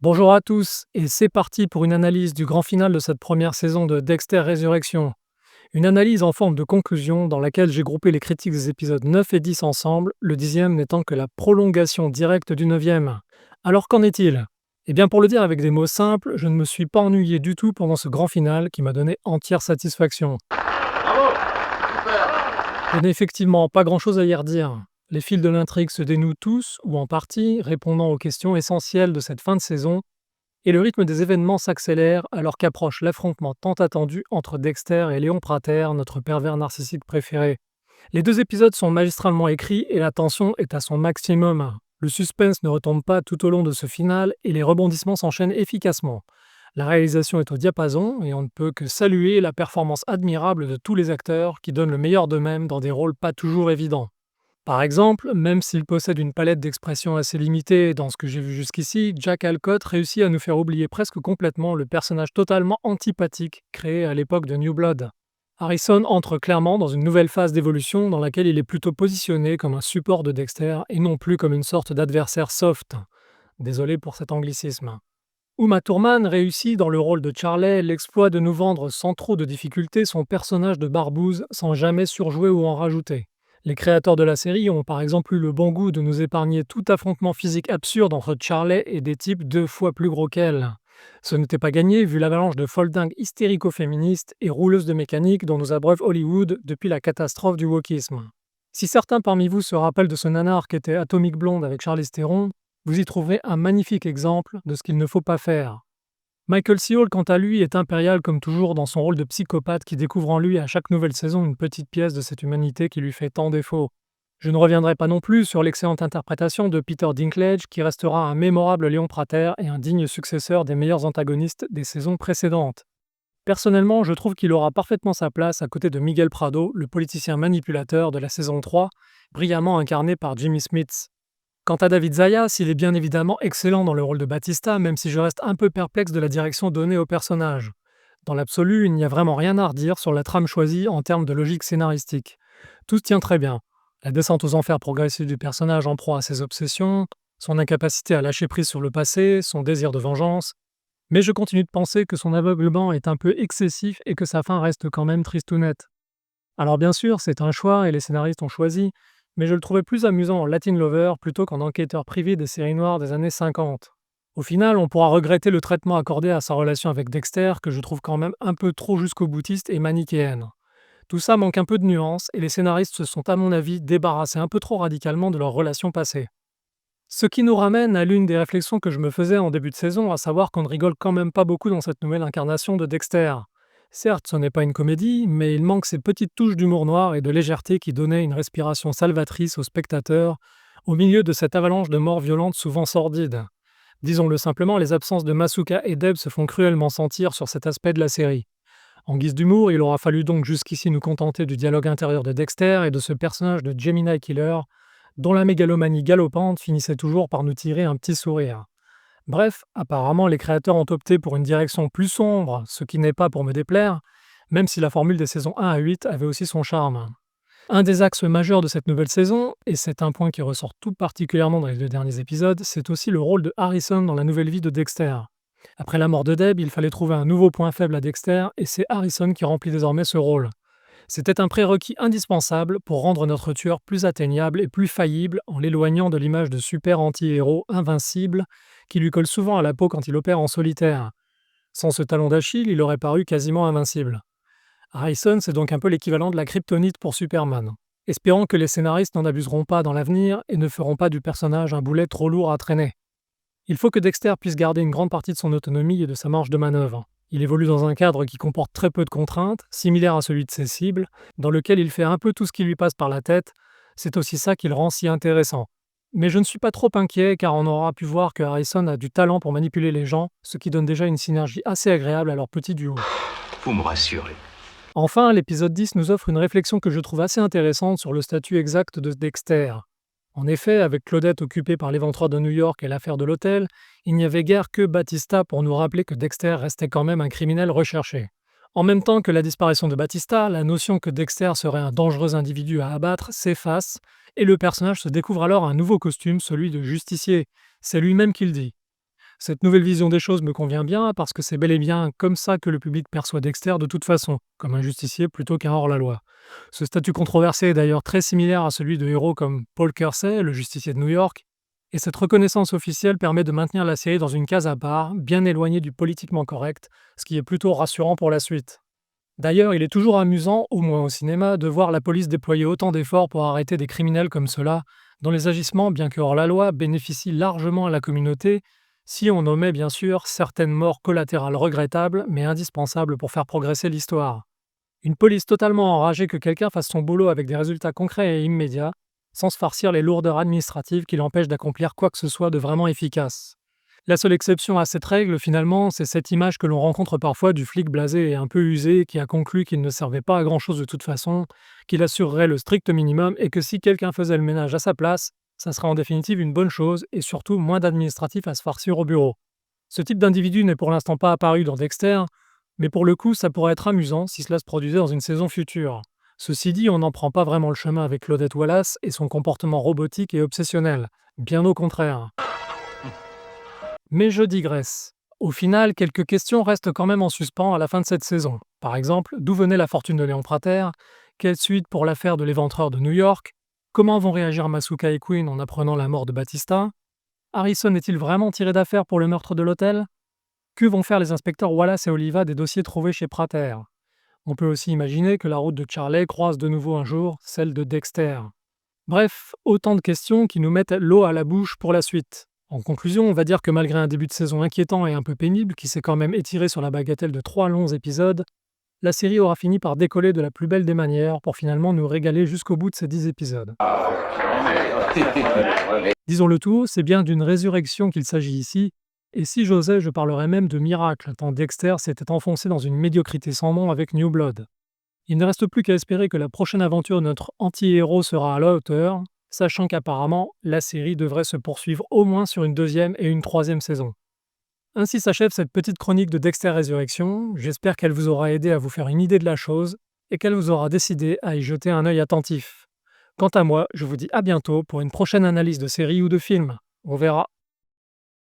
Bonjour à tous, et c'est parti pour une analyse du grand final de cette première saison de Dexter Résurrection. Une analyse en forme de conclusion dans laquelle j'ai groupé les critiques des épisodes 9 et 10 ensemble, le 10e n'étant que la prolongation directe du 9e. Alors qu'en est-il? Eh bien pour le dire avec des mots simples, je ne me suis pas ennuyé du tout pendant ce grand final qui m'a donné entière satisfaction. Bravo! Super! Je n'ai effectivement pas grand-chose à y redire. Les fils de l'intrigue se dénouent tous, ou en partie, répondant aux questions essentielles de cette fin de saison, et le rythme des événements s'accélère alors qu'approche l'affrontement tant attendu entre Dexter et Léon Prater, notre pervers narcissique préféré. Les deux épisodes sont magistralement écrits et la tension est à son maximum. Le suspense ne retombe pas tout au long de ce final et les rebondissements s'enchaînent efficacement. La réalisation est au diapason et on ne peut que saluer la performance admirable de tous les acteurs qui donnent le meilleur d'eux-mêmes dans des rôles pas toujours évidents. Par exemple, même s'il possède une palette d'expressions assez limitée dans ce que j'ai vu jusqu'ici, Jack Alcott réussit à nous faire oublier presque complètement le personnage totalement antipathique créé à l'époque de New Blood. Harrison entre clairement dans une nouvelle phase d'évolution dans laquelle il est plutôt positionné comme un support de Dexter et non plus comme une sorte d'adversaire soft. Désolé pour cet anglicisme. Uma Thurman réussit dans le rôle de Charlie l'exploit de nous vendre sans trop de difficulté son personnage de barbouze sans jamais surjouer ou en rajouter. Les créateurs de la série ont par exemple eu le bon goût de nous épargner tout affrontement physique absurde entre Charlie et des types 2 fois plus gros qu'elle. Ce n'était pas gagné vu l'avalanche de foldingues hystérico-féministes et rouleuses de mécanique dont nous abreuve Hollywood depuis la catastrophe du wokisme. Si certains parmi vous se rappellent de ce nanar qu'était Atomic Blonde avec Charlize Theron, vous y trouverez un magnifique exemple de ce qu'il ne faut pas faire. Michael C. Hall, quant à lui, est impérial comme toujours dans son rôle de psychopathe qui découvre en lui à chaque nouvelle saison une petite pièce de cette humanité qui lui fait tant défaut. Je ne reviendrai pas non plus sur l'excellente interprétation de Peter Dinklage qui restera un mémorable Léon Prater et un digne successeur des meilleurs antagonistes des saisons précédentes. Personnellement, je trouve qu'il aura parfaitement sa place à côté de Miguel Prado, le politicien manipulateur de la saison 3, brillamment incarné par Jimmy Smits. Quant à David Zayas, il est bien évidemment excellent dans le rôle de Batista, même si je reste un peu perplexe de la direction donnée au personnage. Dans l'absolu, il n'y a vraiment rien à redire sur la trame choisie en termes de logique scénaristique. Tout se tient très bien. La descente aux enfers progressive du personnage en proie à ses obsessions, son incapacité à lâcher prise sur le passé, son désir de vengeance. Mais je continue de penser que son aveuglement est un peu excessif et que sa fin reste quand même tristounette. Alors bien sûr, c'est un choix et les scénaristes ont choisi, mais je le trouvais plus amusant en Latin Lover plutôt qu'en enquêteur privé des séries noires des années 50. Au final, on pourra regretter le traitement accordé à sa relation avec Dexter, que je trouve quand même un peu trop jusqu'au boutiste et manichéenne. Tout ça manque un peu de nuance, et les scénaristes se sont à mon avis débarrassés un peu trop radicalement de leur relation passée. Ce qui nous ramène à l'une des réflexions que je me faisais en début de saison, à savoir qu'on ne rigole quand même pas beaucoup dans cette nouvelle incarnation de Dexter. Certes, ce n'est pas une comédie, mais il manque ces petites touches d'humour noir et de légèreté qui donnaient une respiration salvatrice aux spectateurs, au milieu de cette avalanche de morts violentes souvent sordides. Disons-le simplement, les absences de Masuka et Deb se font cruellement sentir sur cet aspect de la série. En guise d'humour, il aura fallu donc jusqu'ici nous contenter du dialogue intérieur de Dexter et de ce personnage de Gemini Killer, dont la mégalomanie galopante finissait toujours par nous tirer un petit sourire. Bref, apparemment les créateurs ont opté pour une direction plus sombre, ce qui n'est pas pour me déplaire, même si la formule des saisons 1 à 8 avait aussi son charme. Un des axes majeurs de cette nouvelle saison, et c'est un point qui ressort tout particulièrement dans les 2 derniers épisodes, c'est aussi le rôle de Harrison dans la nouvelle vie de Dexter. Après la mort de Deb, il fallait trouver un nouveau point faible à Dexter, et c'est Harrison qui remplit désormais ce rôle. C'était un prérequis indispensable pour rendre notre tueur plus atteignable et plus faillible en l'éloignant de l'image de super anti-héros invincible qui lui colle souvent à la peau quand il opère en solitaire. Sans ce talon d'Achille, il aurait paru quasiment invincible. Harrison, c'est donc un peu l'équivalent de la kryptonite pour Superman. Espérons que les scénaristes n'en abuseront pas dans l'avenir et ne feront pas du personnage un boulet trop lourd à traîner. Il faut que Dexter puisse garder une grande partie de son autonomie et de sa marge de manœuvre. Il évolue dans un cadre qui comporte très peu de contraintes, similaire à celui de ses cibles, dans lequel il fait un peu tout ce qui lui passe par la tête. C'est aussi ça qui le rend si intéressant. Mais je ne suis pas trop inquiet car on aura pu voir que Harrison a du talent pour manipuler les gens, ce qui donne déjà une synergie assez agréable à leur petit duo. Vous me rassurez. Enfin, l'épisode 10 nous offre une réflexion que je trouve assez intéressante sur le statut exact de Dexter. En effet, avec Claudette occupée par l'éventreur de New York et l'affaire de l'hôtel, il n'y avait guère que Batista pour nous rappeler que Dexter restait quand même un criminel recherché. En même temps que la disparition de Batista, la notion que Dexter serait un dangereux individu à abattre s'efface, et le personnage se découvre alors un nouveau costume, celui de justicier. C'est lui-même qui le dit. Cette nouvelle vision des choses me convient bien parce que c'est bel et bien comme ça que le public perçoit Dexter de toute façon, comme un justicier plutôt qu'un hors-la-loi. Ce statut controversé est d'ailleurs très similaire à celui de héros comme Paul Kersey, le justicier de New York, et cette reconnaissance officielle permet de maintenir la série dans une case à part, bien éloignée du politiquement correct, ce qui est plutôt rassurant pour la suite. D'ailleurs, il est toujours amusant, au moins au cinéma, de voir la police déployer autant d'efforts pour arrêter des criminels comme ceux-là, dont les agissements, bien que hors la loi, bénéficient largement à la communauté, si on omet bien sûr certaines morts collatérales regrettables, mais indispensables pour faire progresser l'histoire. Une police totalement enragée que quelqu'un fasse son boulot avec des résultats concrets et immédiats, sans se farcir les lourdeurs administratives qui l'empêchent d'accomplir quoi que ce soit de vraiment efficace. La seule exception à cette règle, finalement, c'est cette image que l'on rencontre parfois du flic blasé et un peu usé qui a conclu qu'il ne servait pas à grand-chose de toute façon, qu'il assurerait le strict minimum et que si quelqu'un faisait le ménage à sa place, ça serait en définitive une bonne chose et surtout moins d'administratifs à se farcir au bureau. Ce type d'individu n'est pour l'instant pas apparu dans Dexter, mais pour le coup, ça pourrait être amusant si cela se produisait dans une saison future. Ceci dit, on n'en prend pas vraiment le chemin avec Claudette Wallace et son comportement robotique et obsessionnel. Bien au contraire. Mais je digresse. Au final, quelques questions restent quand même en suspens à la fin de cette saison. Par exemple, d'où venait la fortune de Léon Prater? Quelle suite pour l'affaire de l'éventreur de New York? Comment vont réagir Masuka et Quinn en apprenant la mort de Batista? Harrison est-il vraiment tiré d'affaire pour le meurtre de l'hôtel? Que vont faire les inspecteurs Wallace et Oliva des dossiers trouvés chez Prater? On peut aussi imaginer que la route de Charley croise de nouveau un jour celle de Dexter. Bref, autant de questions qui nous mettent l'eau à la bouche pour la suite. En conclusion, on va dire que malgré un début de saison inquiétant et un peu pénible, qui s'est quand même étiré sur la bagatelle de 3 longs épisodes, la série aura fini par décoller de la plus belle des manières pour finalement nous régaler jusqu'au bout de ces 10 épisodes. Disons le tout, c'est bien d'une résurrection qu'il s'agit ici, et si j'osais, je parlerais même de miracle, tant Dexter s'était enfoncé dans une médiocrité sans nom avec New Blood. Il ne reste plus qu'à espérer que la prochaine aventure de notre anti-héros sera à la hauteur, sachant qu'apparemment, la série devrait se poursuivre au moins sur une 2e et une 3e saison. Ainsi s'achève cette petite chronique de Dexter Résurrection, j'espère qu'elle vous aura aidé à vous faire une idée de la chose, et qu'elle vous aura décidé à y jeter un œil attentif. Quant à moi, je vous dis à bientôt pour une prochaine analyse de série ou de film. On verra.